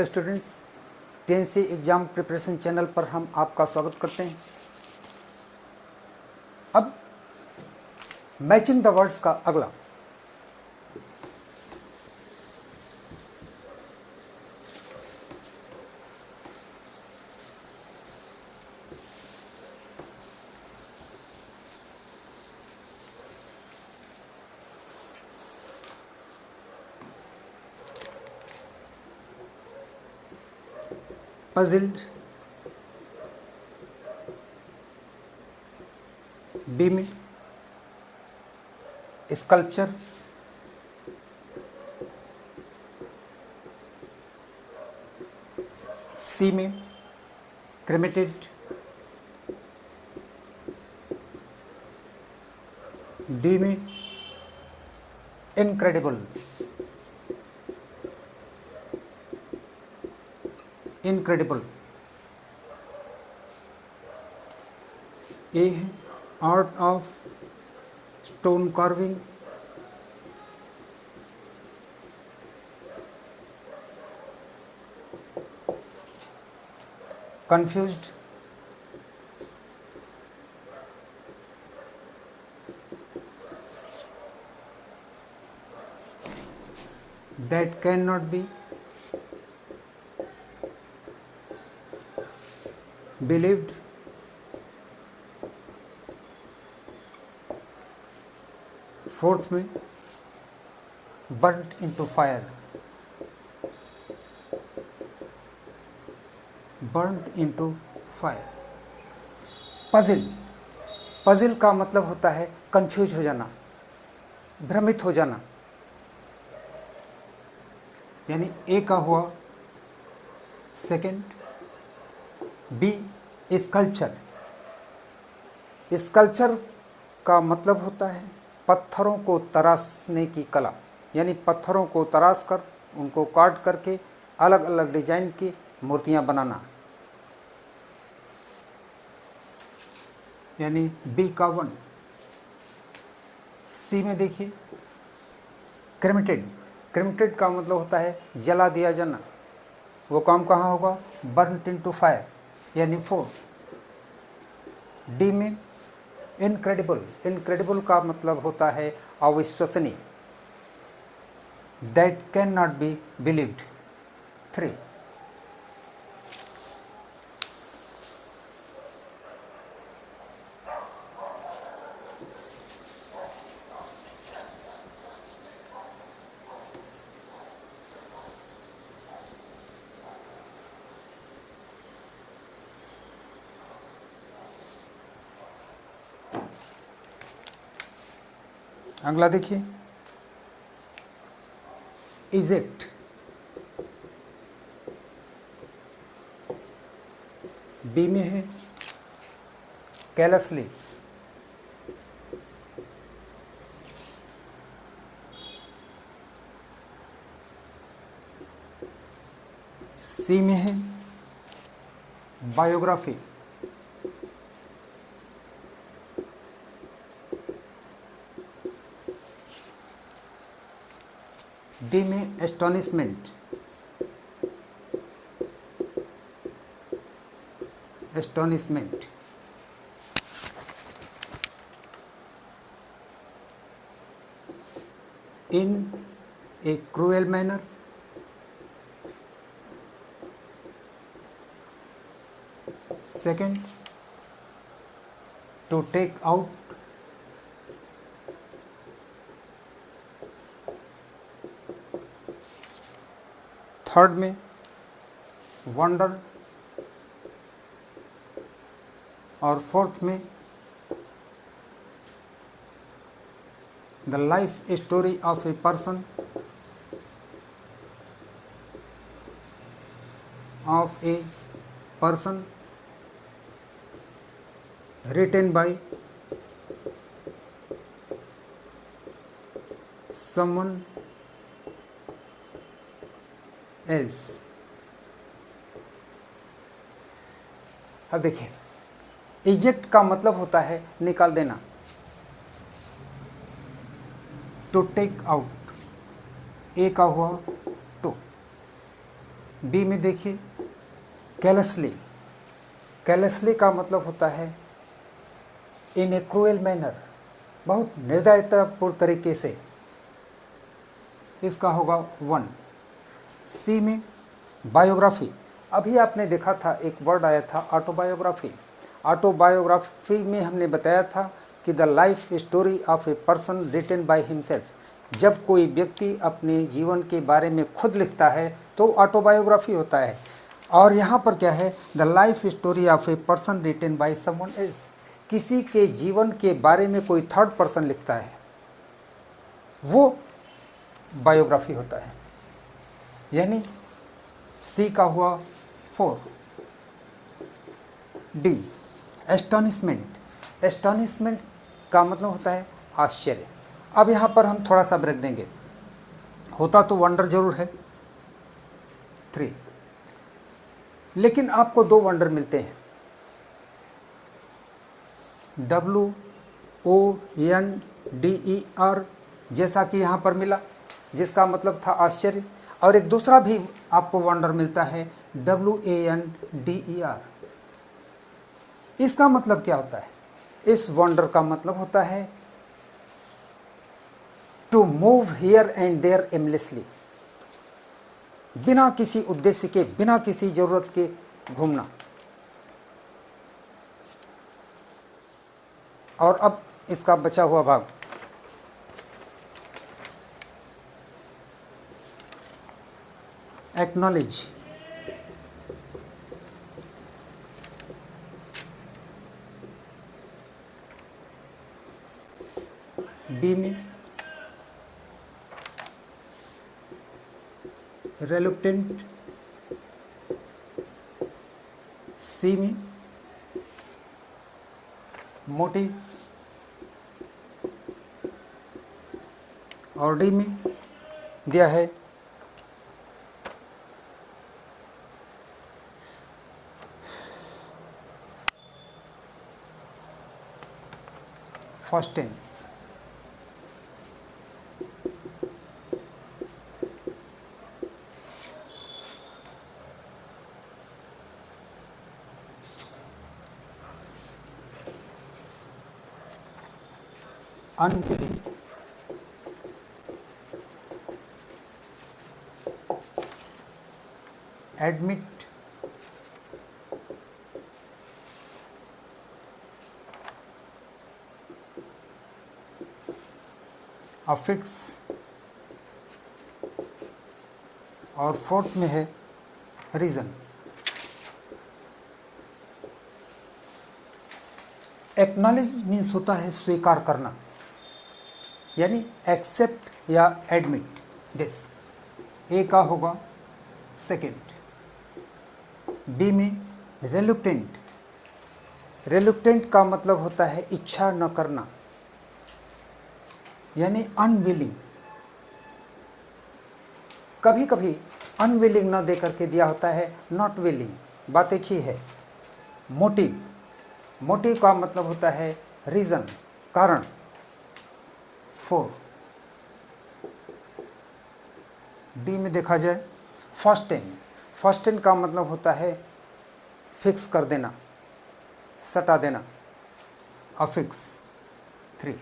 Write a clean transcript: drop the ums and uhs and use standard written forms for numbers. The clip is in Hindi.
Hello students, TNC exam preparation channel पर हम आपका स्वागत करते हैं। अब मैचिंग द वर्ड्स का अगला पजिल्ड, बी में स्कल्पचर, सी में क्रेमेटेड, डी में इनक्रेडिबल, इनक्रेडिबल, ए है art of stone carving, confused, that cannot be believed, fourth में burnt into fire, burnt into fire। Puzzle, puzzle का मतलब होता है कंफ्यूज हो जाना, भ्रमित हो जाना, यानी ए का हुआ सेकंड। बी स्कल्पचर, स्कल्पचर का मतलब होता है पत्थरों को तराशने की कला, यानी पत्थरों को तराश कर उनको काट करके अलग अलग डिजाइन की मूर्तियां बनाना, यानी बी का 1। सी में देखिए क्रेमेटेड, क्रेमेटेड का मतलब होता है जला दिया जाना, वो काम कहाँ होगा, बर्नट इनटू फायर, यानी 4। डी में इनक्रेडिबल, इनक्रेडिबल का मतलब होता है अविश्वसनीय, that can not be believed, 3। अगला देखिए इजेक्ट, बी में है कैलसली, सी में है बायोग्राफी, डी में astonishment, astonishment, in a cruel manner, second to take out, third में वंडर, और फोर्थ में the life story of a person, of a person written by someone else। अब देखिए इजेक्ट का मतलब होता है निकाल देना, टू टेक आउट, ए का हुआ टू, बी में देखिए कैलसली, कैलसली का मतलब होता है इन ए क्रूएल मैनर, बहुत निर्दयतापूर्ण तरीके से, इसका होगा 1। सी में बायोग्राफी, अभी आपने देखा था एक वर्ड आया था ऑटोबायोग्राफी। ऑटोबायोग्राफी में हमने बताया था कि the life story of a person written by himself, जब कोई व्यक्ति अपने जीवन के बारे में खुद लिखता है तो ऑटोबायोग्राफी होता है। और यहाँ पर क्या है, the life story of a person written by someone else, किसी के जीवन के बारे में कोई थर्ड पर्सन लिखता है वो बायोग्राफी होता है, यानी सी का हुआ 4। डी एस्टॉनिशमेंट, एस्टॉनिशमेंट का मतलब होता है आश्चर्य। अब यहाँ पर हम थोड़ा सा ब्रेक देंगे, होता तो वंडर जरूर है 3, लेकिन आपको 2 वंडर मिलते हैं, WONDER, जैसा कि यहाँ पर मिला, जिसका मतलब था आश्चर्य। और एक दूसरा भी आपको वंडर मिलता है WANDER। इसका मतलब क्या होता है? इस वंडर का मतलब होता है to move here and there aimlessly, बिना किसी उद्देश्य के, बिना किसी जरूरत के घूमना। और अब इसका बचा हुआ भाग, एक्नॉलेज, बी में रेलुक्टेंट, सी में मोटिव और डी में दिया है फास्टिंग। अनविलिंग, एडमिट, अफिक्स, और फोर्थ में है रीजन। एक्नॉलेज मीन्स होता है स्वीकार करना, यानी एक्सेप्ट या एडमिट दिस, ए का होगा 2। बी में रेलुक्टेंट, रेलुक्टेंट का मतलब होता है इच्छा न करना, यानी अनविलिंग। कभी कभी अनविलिंग न दे करके दिया होता है नॉट विलिंग, बात एक ही है। मोटिव, मोटिव का मतलब होता है रीज़न, कारण। 4 डी में देखा जाए फास्टेन, फास्टेन का मतलब होता है फिक्स कर देना, सटा देना, अफिक्स 3।